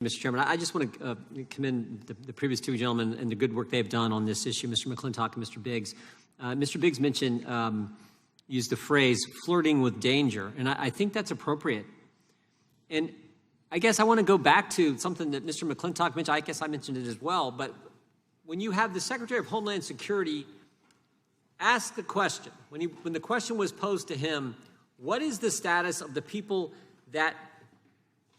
Mr. Chairman, I just want to commend the previous two gentlemen and the good work they've done on this issue, Mr. McClintock and Mr. Biggs. Mr. Biggs mentioned, used the phrase, flirting with danger, and I think that's appropriate. And I guess I want to go back to something that Mr. McClintock mentioned. I guess I mentioned it as well, but when you have the Secretary of Homeland Security ask the question, when the question was posed to him, what is the status of the people that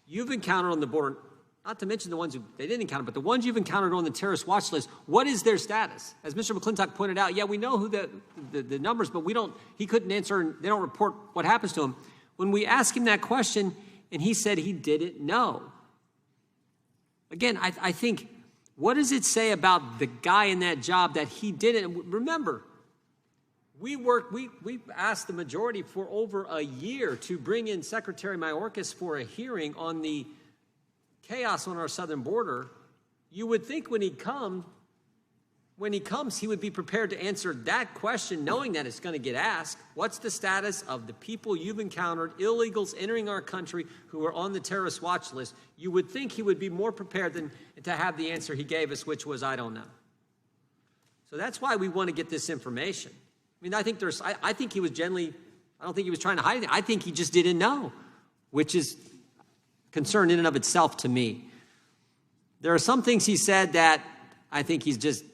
you've encountered on the border, not to mention the ones who they didn't encounter, but the ones you've encountered on the terrorist watch list, what is their status? As Mr. McClintock pointed out, yeah, we know who the numbers, but he couldn't answer, and they don't report what happens to him. When we asked him that question, and he said he didn't know. Again, I think, what does it say about the guy in that job that he didn't? Remember, we asked the majority for over a year to bring in Sec.Mayorkas for a hearing on the chaos on our southern border. You would think when he comes, he would be prepared to answer that question, knowing that it's going to get asked. What's the status of the people you've encountered, illegals entering our country who are on the terrorist watch list? You would think he would be more prepared than to have the answer he gave us, which was, I don't know. So that's why we want to get this information. I mean, I think he was generally, I don't think he was trying to hide anything. I think he just didn't know, which is concern in and of itself to me. There are some things he said that I think he's just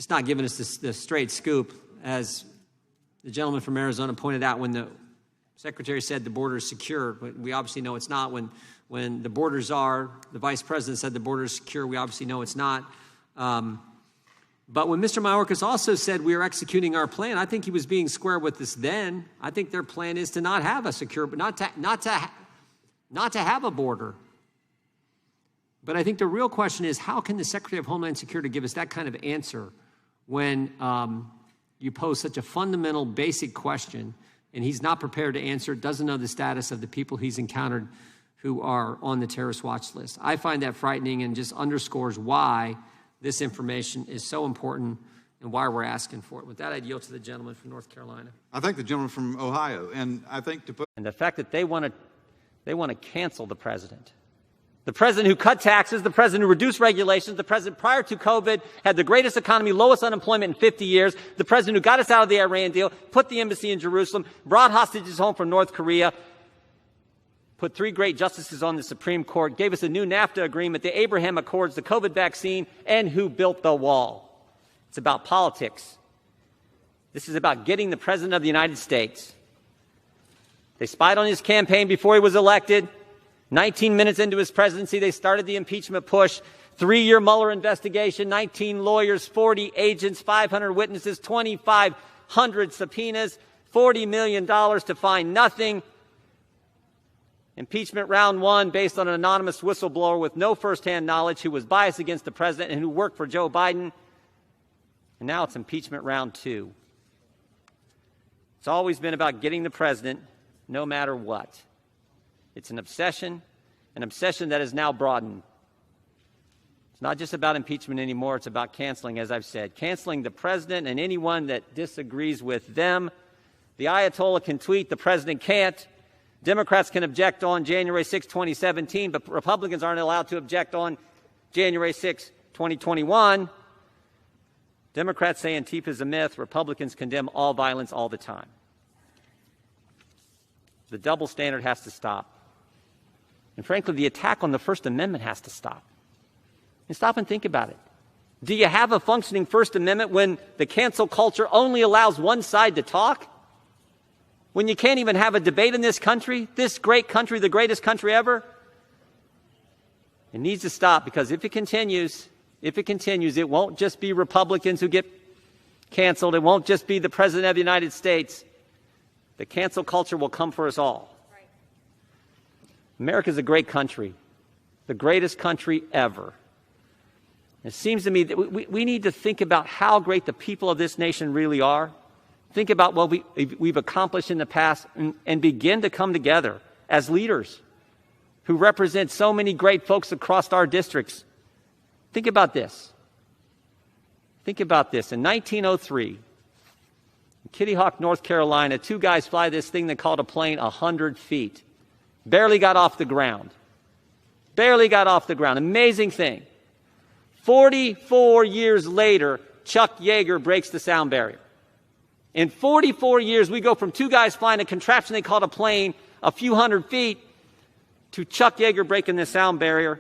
not giving us the straight scoop. As the gentleman from Arizona pointed out, when the secretary said the border is secure, we obviously know it's not. When the borders are, the vice president said the border is secure, we obviously know it's not. But when Mr. Mayorkas also said we are executing our plan, I think he was being square with us then. I think their plan is to not have a secure, but not to have a border. But I think the real question is, how can the Secretary of Homeland Security give us that kind of answer when you pose such a fundamental, basic question, and he's not prepared to answer, doesn't know the status of the people he's encountered who are on the terrorist watch list? I find that frightening and just underscores why this information is so important and why we're asking for it. With that, I'd yield to the gentleman from North Carolina. I thank the gentleman from Ohio, and I think and the fact that they want to cancel the president who cut taxes, the president who reduced regulations, the president prior to COVID had the greatest economy, lowest unemployment in 50 years, the president who got us out of the Iran deal, put the embassy in Jerusalem, brought hostages home from North Korea, put 3 great justices on the Supreme Court, gave us a new NAFTA agreement, the Abraham Accords, the COVID vaccine, and who built the wall. It's about politics. This is about getting the president of the United States. They spied on his campaign before he was elected. 19 minutes into his presidency, they started the impeachment push. 3-year Mueller investigation, 19 lawyers, 40 agents, 500 witnesses, 2,500 subpoenas, $40 million to find nothing. Impeachment round 1 based on an anonymous whistleblower with no firsthand knowledge who was biased against the president and who worked for Joe Biden. And now it's impeachment round 2. It's always been about getting the president no matter what. It's an obsession that is now broadened. It's not just about impeachment anymore. It's about canceling, as I've said. Canceling the president and anyone that disagrees with them. The Ayatollah can tweet, the president can't. Democrats can object on January 6, 2017, but Republicans aren't allowed to object on January 6, 2021. Democrats say Antifa is a myth. Republicans condemn all violence all the time. The double standard has to stop. And frankly, the attack on the First Amendment has to stop. And stop and think about it. Do you have a functioning First Amendment when the cancel culture only allows one side to talk? When you can't even have a debate in this country, this great country, the greatest country ever? It needs to stop, because if it continues, it won't just be Republicans who get canceled. It won't just be the President of the United States. The cancel culture will come for us all. Right. America's a great country, the greatest country ever. It seems to me that we need to think about how great the people of this nation really are. Think about what we've accomplished in the past and begin to come together as leaders who represent so many great folks across our districts. Think about this. Think about this. In 1903, in Kitty Hawk, North Carolina, 2 guys fly this thing they called a plane 100 feet. Barely got off the ground. Barely got off the ground. Amazing thing. 44 years later, Chuck Yeager breaks the sound barrier. In 44 years, we go from two guys flying a contraption they called a plane a few hundred feet to Chuck Yeager breaking the sound barrier.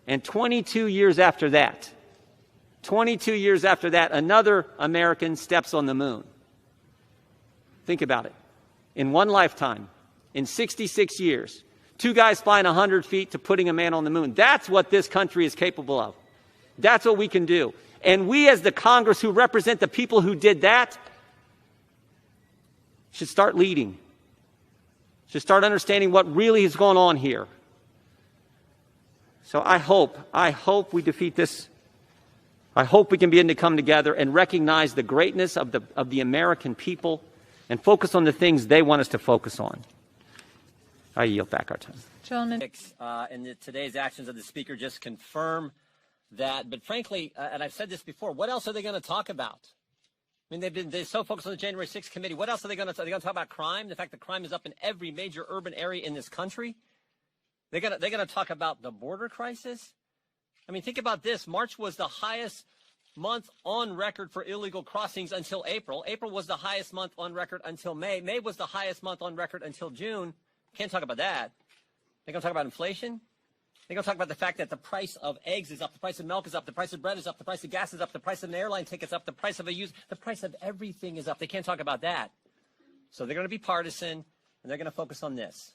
And 22 years after that, another American steps on the moon. Think about it. In one lifetime, in 66 years, two guys flying 100 feet to putting a man on the moon. That's what this country is capable of. That's what we can do. And we as the Congress who represent the people who did that should start leading. Should start understanding what really is going on here. So I hope we defeat this. I hope we can begin to come together and recognize the greatness of the American people and focus on the things they want us to focus on. I yield back our time. Gentleman. And today's actions of the Speaker just confirm that. But frankly, and I've said this before, what else are they going to talk about? I mean, they're so focused on the January 6th committee. What else are they going to talk? Are they going to talk about crime? The fact that crime is up in every major urban area in this country? They're going to talk about the border crisis? I mean, think about this. March was the highest month on record for illegal crossings until April. April was the highest month on record until May. May was the highest month on record until June. Can't talk about that. They're going to talk about inflation. They're going to talk about the fact that the price of eggs is up, the price of milk is up, the price of bread is up, the price of gas is up, the price of an airline ticket is up, the price of the price of everything is up. They can't talk about that. So they're going to be partisan, and they're going to focus on this.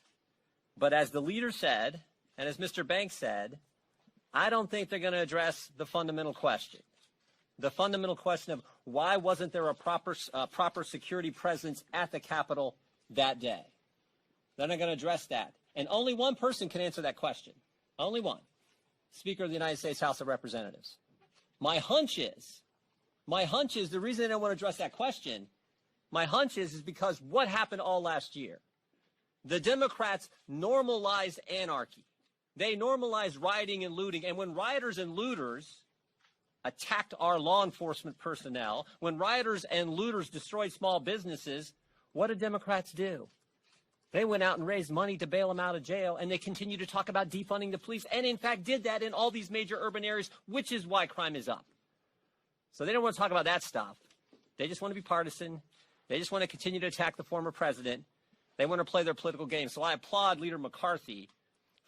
But as the leader said, and as Mr. Banks said, I don't think they're going to address the fundamental question. The fundamental question of why wasn't there a proper security presence at the Capitol that day? They're not going to address that. And only one person can answer that question. Only one. Speaker of the United States House of Representatives. My hunch is the reason they don't want to address that question, my hunch is because what happened all last year? The Democrats normalized anarchy. They normalized rioting and looting. And when rioters and looters attacked our law enforcement personnel, when rioters and looters destroyed small businesses, what did Democrats do? They went out and raised money to bail them out of jail, and they continue to talk about defunding the police, and in fact did that in all these major urban areas, which is why crime is up. So they don't want to talk about that stuff. They just want to be partisan. They just want to continue to attack the former president. They want to play their political game. So I applaud Leader McCarthy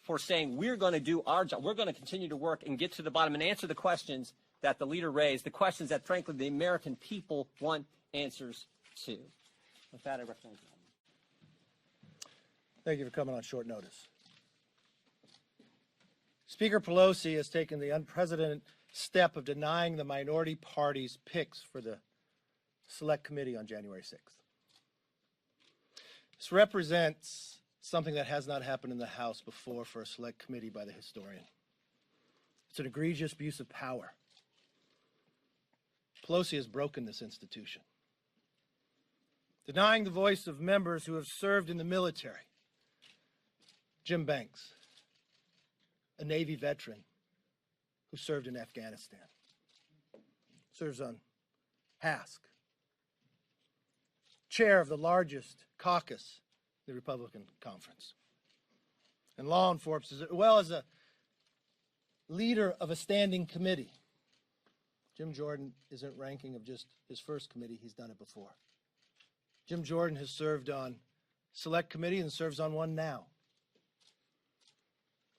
for saying we're going to do our job. We're going to continue to work and get to the bottom and answer the questions that the leader raised, the questions that, frankly, the American people want answers to. With that, I recognize you. Thank you for coming on short notice. Speaker Pelosi has taken the unprecedented step of denying the minority party's picks for the Select Committee on January 6th. This represents something that has not happened in the House before for a Select Committee by the historian. It's an egregious abuse of power. Pelosi has broken this institution, denying the voice of members who have served in the military. Jim Banks, a Navy veteran who served in Afghanistan, serves on HASC, chair of the largest caucus, the Republican Conference, and law enforcement, as well as a leader of a standing committee. Jim Jordan isn't ranking of just his first committee, he's done it before. Jim Jordan has served on Select Committee and serves on one now.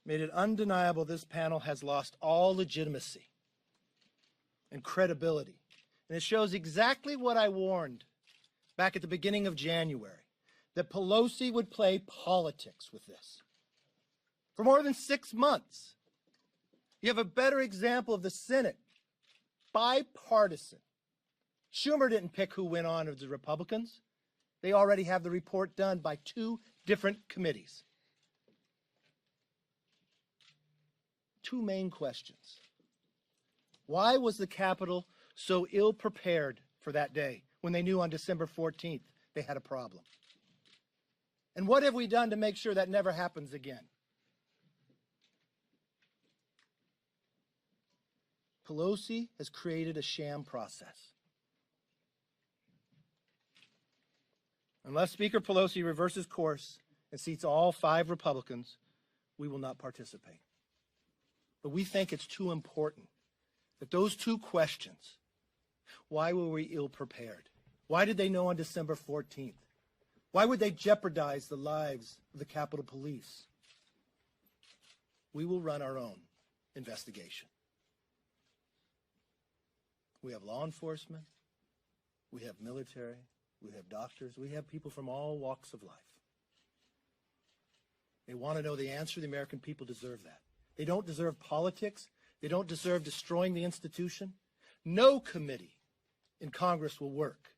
Made it undeniable this panel has lost all legitimacy and credibility. And it shows exactly what I warned back at the beginning of January, that Pelosi would play politics with this. For more than 6 months, you have a better example of the Senate, bipartisan. Schumer didn't pick who went on of the Republicans. They already have the report done by 2 different committees. 2 main questions. Why was the Capitol so ill-prepared for that day when they knew on December 14th they had a problem? And what have we done to make sure that never happens again? Pelosi has created a sham process. Unless Speaker Pelosi reverses course and seats all 5 Republicans, we will not participate. But we think it's too important that those two questions, why were we ill-prepared? Why did they know on December 14th? Why would they jeopardize the lives of the Capitol Police? We will run our own investigation. We have law enforcement, we have military, we have doctors, we have people from all walks of life. They want to know the answer. The American people deserve that. They don't deserve politics. They don't deserve destroying the institution. No committee in Congress will work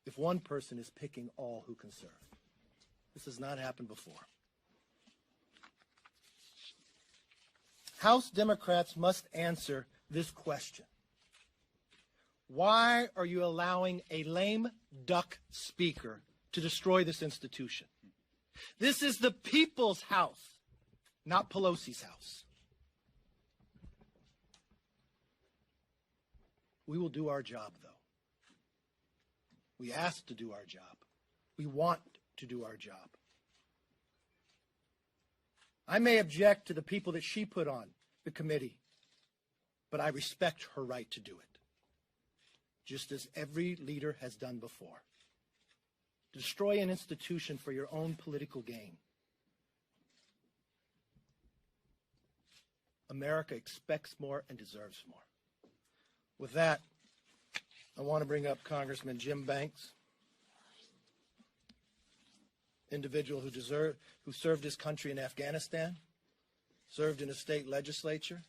if one person is picking all who can serve. This has not happened before. House Democrats must answer this question. Why are you allowing a lame duck speaker to destroy this institution? This is the people's house, not Pelosi's house. We will do our job, though. We asked to do our job. We want to do our job. I may object to the people that she put on the committee, but I respect her right to do it, just as every leader has done before. Destroy an institution for your own political gain. America expects more and deserves more. With that, I want to bring up Congressman Jim Banks, individual who served his country in Afghanistan, served in a state legislature,